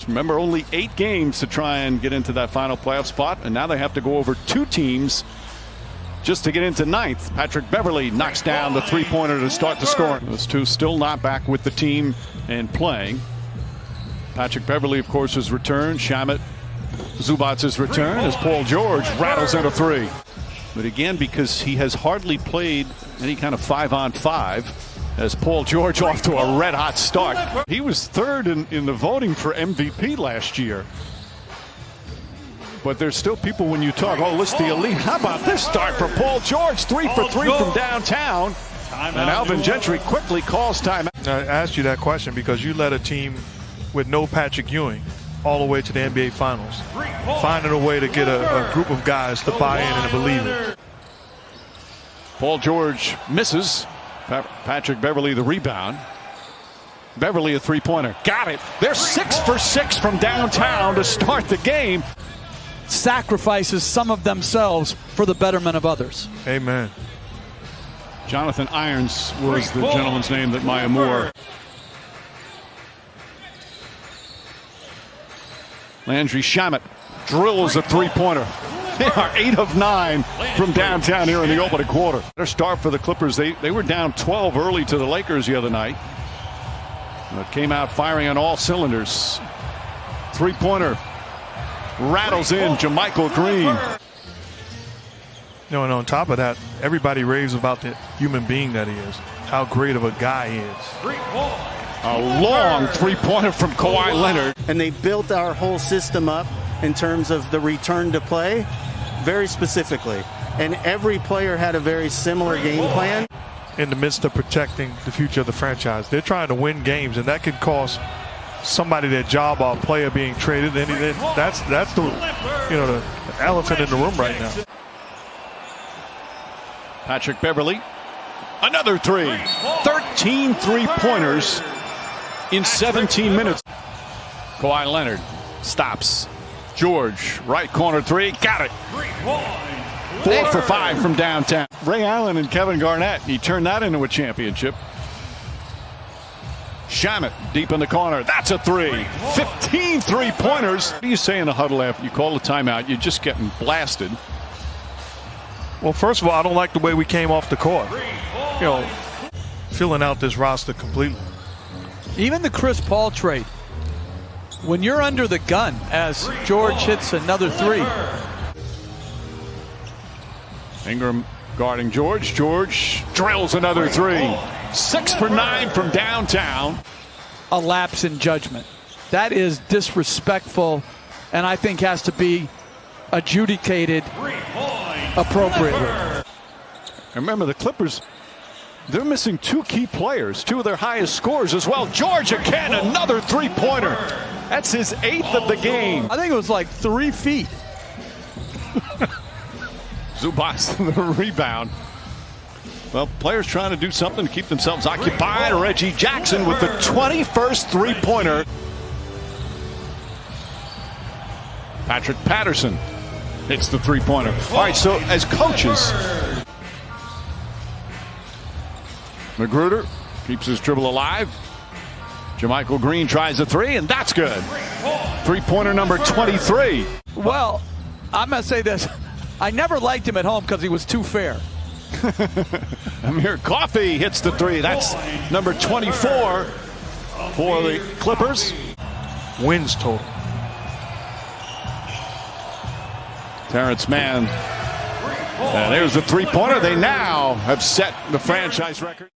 Remember, only 8 games to try and get into that final playoff spot, and now they have to go over 2 teams just to get into 9th. Patrick Beverley knocks down the three-pointer to start the scoring. Those two still not back with the team and playing. Patrick Beverley, of course, has returned. Shamet Zubac's return as Paul George rattles into 3. But again, because he has hardly played any kind of 5-on-5, as Paul George off to a red-hot start. He was 3rd in the voting for MVP last year. But there's still people when you talk, oh, list the elite. How about this start for Paul George? 3 for 3 from downtown. And Alvin Gentry quickly calls timeout. I asked you that question because you led a team with no Patrick Ewing all the way to the NBA Finals. Finding a way to get a group of guys to buy in and believe it. Paul George misses. Patrick Beverley the rebound. Beverley a three-pointer. Got it. They're 6 for 6 from downtown to start the game. Sacrifices some of themselves for the betterment of others. Amen. Jonathan Irons was the gentleman's name that Maya Moore. Landry Shamet drills a three-pointer. They are 8 of 9 from downtown here in the opening quarter. Their start for the Clippers. They were down 12 early to the Lakers the other night. But came out firing on all cylinders. Three-pointer rattles in JaMychal Green. And on top of that, everybody raves about the human being that he is. How great of a guy he is. A long three-pointer from Kawhi Leonard. And they built our whole system up in terms of the return to play very specifically. And every player had a very similar game plan. In the midst of protecting the future of the franchise, they're trying to win games, and that could cost somebody their job or a player being traded. And that's the the elephant in the room right now. Patrick Beverley, another 3. 13 three-pointers in 17 minutes. Kawhi Leonard stops. George, right corner 3, got it. 4 for 5 from downtown. Ray Allen and Kevin Garnett, he turned that into a championship. Shamet deep in the corner, that's a 3. 15 three-pointers. What do you say in the huddle after you call the timeout? You're just getting blasted. Well, first of all, I don't like the way we came off the court. Filling out this roster completely. Even the Chris Paul trade. When you're under the gun as George hits another 3. Ingram guarding George. George drills another 3. 6 for 9 from downtown. A lapse in judgment. That is disrespectful, and I think has to be adjudicated appropriately. And remember, the Clippers, they're missing 2 key players, 2 of their highest scorers as well. George again, another three-pointer. That's his 8th of the game. I think it was like 3 feet. Zubac the rebound. Well, players trying to do something to keep themselves occupied. Reggie Jackson with the 21st three-pointer. Patrick Patterson hits the three-pointer. All right, so as coaches, Magruder keeps his dribble alive. JaMychal Green tries a 3, and that's good. Three-pointer number 23. Well, I'm going to say this. I never liked him at home because he was too fair. Amir Coffey hits the 3. That's number 24 for the Clippers. Wins total. Terrence Mann. And there's the three-pointer. They now have set the franchise record.